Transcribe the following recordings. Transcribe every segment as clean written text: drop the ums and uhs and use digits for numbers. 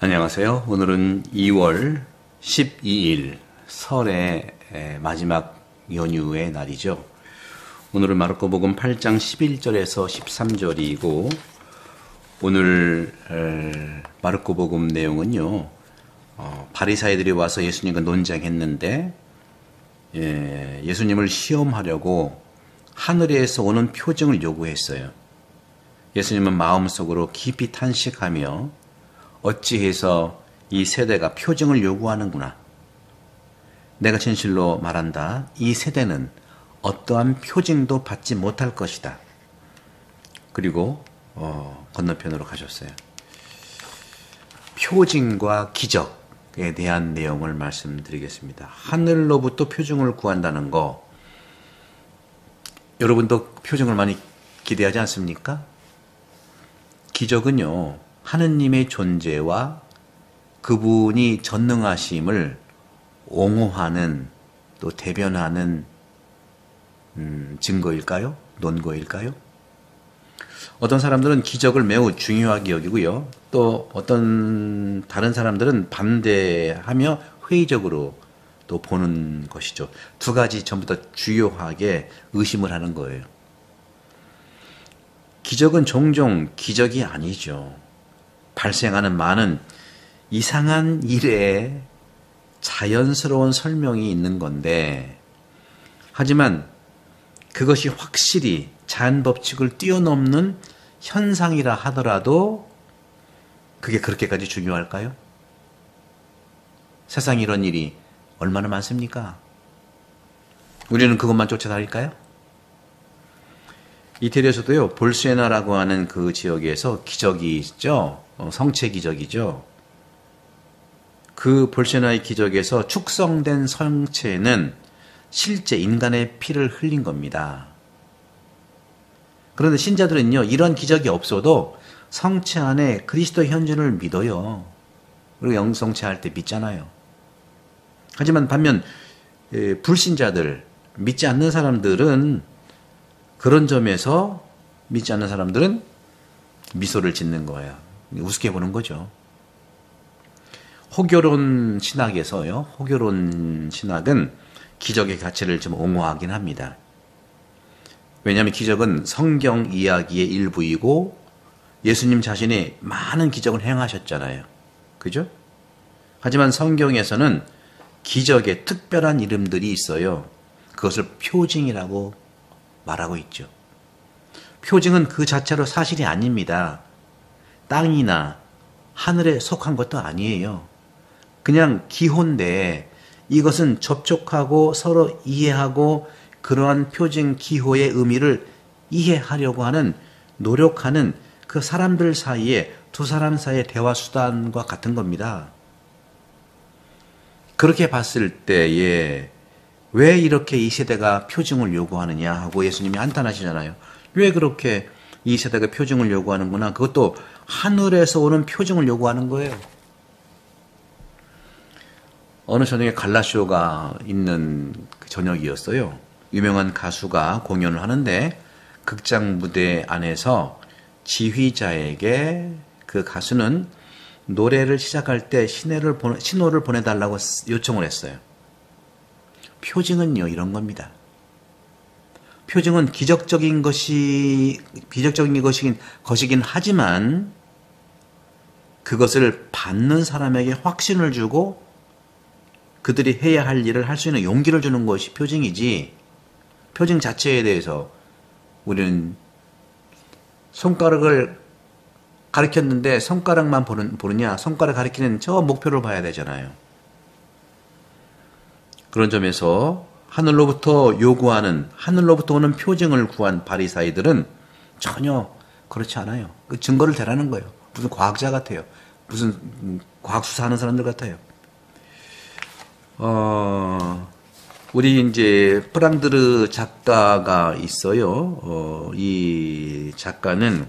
안녕하세요. 오늘은 2월 12일 설의 마지막 연휴의 날이죠. 오늘은 마르코복음 8장 11절에서 13절이고 오늘 마르코복음 내용은요. 바리사이들이 와서 예수님과 논쟁했는데 예수님을 시험하려고 하늘에서 오는 표징을 요구했어요. 예수님은 마음속으로 깊이 탄식하며 어찌해서 이 세대가 표징을 요구하는구나. 내가 진실로 말한다. 이 세대는 어떠한 표징도 받지 못할 것이다. 그리고 건너편으로 가셨어요. 표징과 기적에 대한 내용을 말씀드리겠습니다. 하늘로부터 표징을 구한다는 거, 여러분도 표징을 많이 기대하지 않습니까? 기적은요, 하느님의 존재와 그분이 전능하심을 옹호하는 또 대변하는 증거일까요? 논거일까요? 어떤 사람들은 기적을 매우 중요하게 여기고요. 또 어떤 다른 사람들은 반대하며 회의적으로 또 보는 것이죠. 두 가지 전부 다 주요하게 의심을 하는 거예요. 기적은 종종 기적이 아니죠. 발생하는 많은 이상한 일에 자연스러운 설명이 있는 건데, 하지만 그것이 확실히 자연 법칙을 뛰어넘는 현상이라 하더라도 그게 그렇게까지 중요할까요? 세상에 이런 일이 얼마나 많습니까? 우리는 그것만 쫓아다닐까요? 이태리에서도요, 볼세나라고 하는 그 지역에서 기적이 있죠. 성체 기적이죠. 그 볼세나의 기적에서 축성된 성체는 실제 인간의 피를 흘린 겁니다. 그런데 신자들은요, 이런 기적이 없어도 성체 안에 그리스도 현존을 믿어요. 그리고 영성체할 때 믿잖아요. 하지만 반면 불신자들, 믿지 않는 사람들은 그런 점에서 믿지 않는 사람들은 미소를 짓는 거예요. 우습게 보는 거죠. 호교론 신학에서요. 호교론 신학은 기적의 가치를 좀 옹호하긴 합니다. 왜냐하면 기적은 성경 이야기의 일부이고 예수님 자신이 많은 기적을 행하셨잖아요. 그죠? 하지만 성경에서는 기적의 특별한 이름들이 있어요. 그것을 표징이라고 말하고 있죠. 표징은 그 자체로 사실이 아닙니다. 땅이나 하늘에 속한 것도 아니에요. 그냥 기호인데 이것은 접촉하고 서로 이해하고 그러한 표징 기호의 의미를 이해하려고 하는 노력하는 그 사람들 사이에 두 사람 사이의 대화 수단과 같은 겁니다. 그렇게 봤을 때에 왜 이렇게 이 세대가 표징을 요구하느냐 하고 예수님이 한탄하시잖아요. 왜 그렇게 이 세대가 표징을 요구하는구나. 그것도 하늘에서 오는 표징을 요구하는 거예요. 어느 저녁에 갈라쇼가 있는 그 저녁이었어요. 유명한 가수가 공연을 하는데 극장 무대 안에서 지휘자에게 그 가수는 노래를 시작할 때 신호를 보내달라고 요청을 했어요. 표징은요, 이런 겁니다. 표징은 기적적인 것이긴 하지만 그것을 받는 사람에게 확신을 주고 그들이 해야 할 일을 할 수 있는 용기를 주는 것이 표징이지, 표징 자체에 대해서 우리는 손가락을 가리켰는데 손가락만 보느냐, 손가락 가리키는 저 목표를 봐야 되잖아요. 그런 점에서 하늘로부터 오는 표징을 구한 바리사이들은 전혀 그렇지 않아요. 그 증거를 대라는 거예요. 무슨 과학자 같아요. 무슨 과학수사하는 사람들 같아요. 우리 이제 프랑드르 작가가 있어요. 이 작가는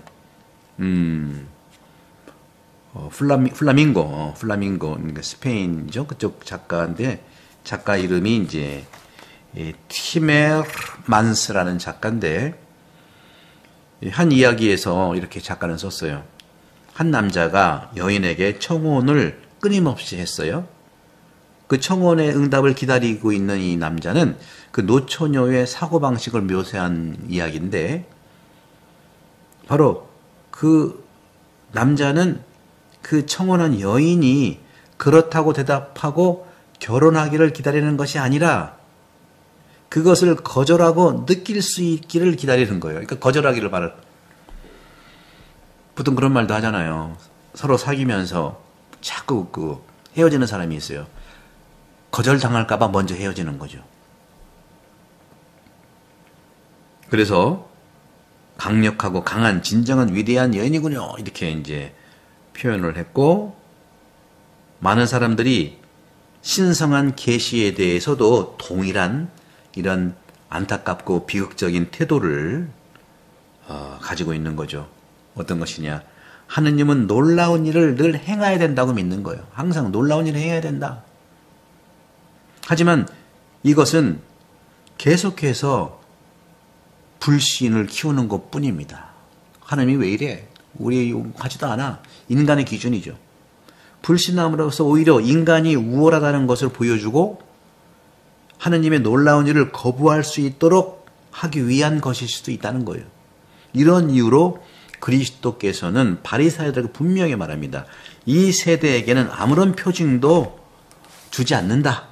플라밍고, 그러니까 스페인이죠. 그쪽 작가인데 작가 이름이 이제 티메르만스라는 작가인데 한 이야기에서 이렇게 작가는 썼어요. 한 남자가 여인에게 청혼을 끊임없이 했어요. 그 청혼의 응답을 기다리고 있는 이 남자는 그 노처녀의 사고방식을 묘사한 이야기인데, 바로 그 남자는 그 청혼한 여인이 그렇다고 대답하고 결혼하기를 기다리는 것이 아니라 그것을 거절하고 느낄 수 있기를 기다리는 거예요. 그러니까 거절하기를 바라. 보통 그런 말도 하잖아요. 서로 사귀면서 자꾸 헤어지는 사람이 있어요. 거절당할까봐 먼저 헤어지는 거죠. 그래서 강력하고 강한 진정한 위대한 여인이군요. 이렇게 이제 표현을 했고, 많은 사람들이 신성한 계시에 대해서도 동일한 이런 안타깝고 비극적인 태도를 가지고 있는 거죠. 어떤 것이냐? 하느님은 놀라운 일을 늘 행해야 된다고 믿는 거예요. 항상 놀라운 일을 행해야 된다. 하지만 이것은 계속해서 불신을 키우는 것뿐입니다. 하나님이 왜 이래? 우리 하지도 않아. 인간의 기준이죠. 불신함으로써 오히려 인간이 우월하다는 것을 보여주고 하느님의 놀라운 일을 거부할 수 있도록 하기 위한 것일 수도 있다는 거예요. 이런 이유로 그리스도께서는 바리사이들에게 분명히 말합니다. 이 세대에게는 아무런 표징도 주지 않는다.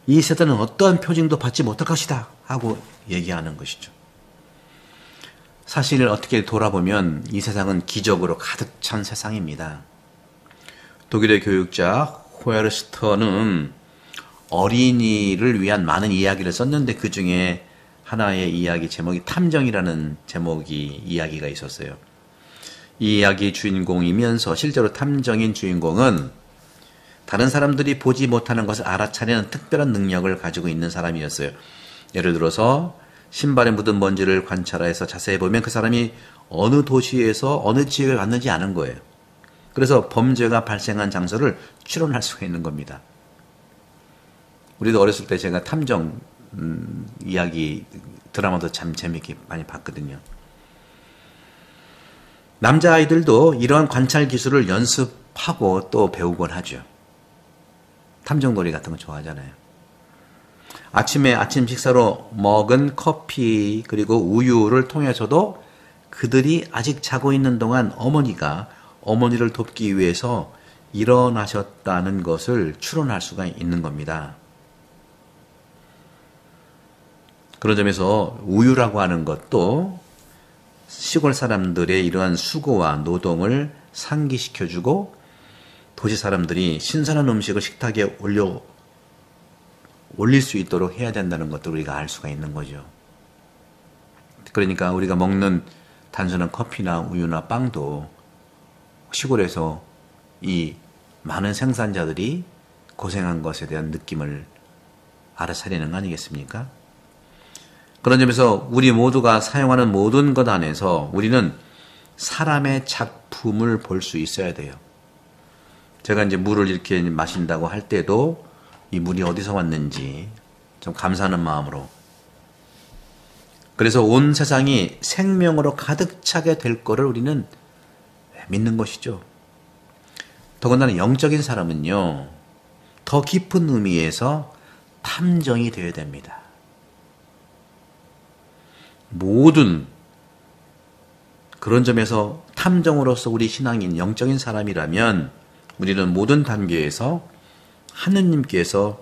이 세대는 어떠한 표징도 받지 못할 것이다 하고 얘기하는 것이죠. 사실 어떻게 돌아보면 이 세상은 기적으로 가득 찬 세상입니다. 독일의 교육자 호에르스터는 어린이를 위한 많은 이야기를 썼는데 그 중에 하나의 이야기 제목이 탐정이라는 제목이 이야기가 있었어요. 이 이야기의 주인공이면서 실제로 탐정인 주인공은 다른 사람들이 보지 못하는 것을 알아차리는 특별한 능력을 가지고 있는 사람이었어요. 예를 들어서 신발에 묻은 먼지를 관찰해서 자세히 보면 그 사람이 어느 도시에서 어느 지역에 갔는지 아는 거예요. 그래서 범죄가 발생한 장소를 추론할 수가 있는 겁니다. 우리도 어렸을 때 제가 탐정 이야기 드라마도 참 재밌게 많이 봤거든요. 남자아이들도 이러한 관찰 기술을 연습하고 또 배우곤 하죠. 탐정놀이 같은 거 좋아하잖아요. 아침에 아침 식사로 먹은 커피 그리고 우유를 통해서도 그들이 아직 자고 있는 동안 어머니가 어머니를 돕기 위해서 일어나셨다는 것을 추론할 수가 있는 겁니다. 그런 점에서 우유라고 하는 것도 시골 사람들의 이러한 수고와 노동을 상기시켜주고 도시 사람들이 신선한 음식을 식탁에 올릴 수 있도록 해야 된다는 것도 우리가 알 수가 있는 거죠. 그러니까 우리가 먹는 단순한 커피나 우유나 빵도 시골에서 이 많은 생산자들이 고생한 것에 대한 느낌을 알아차리는 거 아니겠습니까? 그런 점에서 우리 모두가 사용하는 모든 것 안에서 우리는 사람의 작품을 볼 수 있어야 돼요. 제가 이제 물을 이렇게 마신다고 할 때도 이 물이 어디서 왔는지 좀 감사하는 마음으로. 그래서 온 세상이 생명으로 가득 차게 될 거를 우리는 믿는 것이죠. 더군다나 영적인 사람은요, 더 깊은 의미에서 탐정이 되어야 됩니다. 모든 그런 점에서 탐정으로서 우리 신앙인 영적인 사람이라면 우리는 모든 단계에서 하느님께서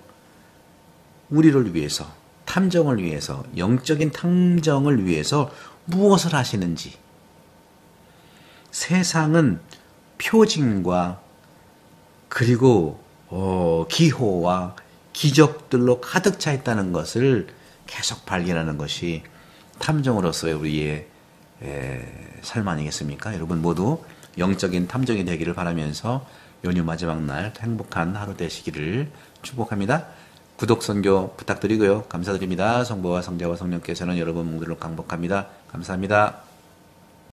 우리를 위해서 탐정을 위해서 영적인 탐정을 위해서 무엇을 하시는지, 세상은 표징과 그리고 기호와 기적들로 가득 차 있다는 것을 계속 발견하는 것이 탐정으로서의 우리의 삶 아니겠습니까? 여러분 모두 영적인 탐정이 되기를 바라면서 연휴 마지막 날 행복한 하루 되시기를 축복합니다. 구독, 선교 부탁드리고요. 감사드립니다. 성부와 성자와 성령께서는 여러분 모두를 강복합니다. 감사합니다.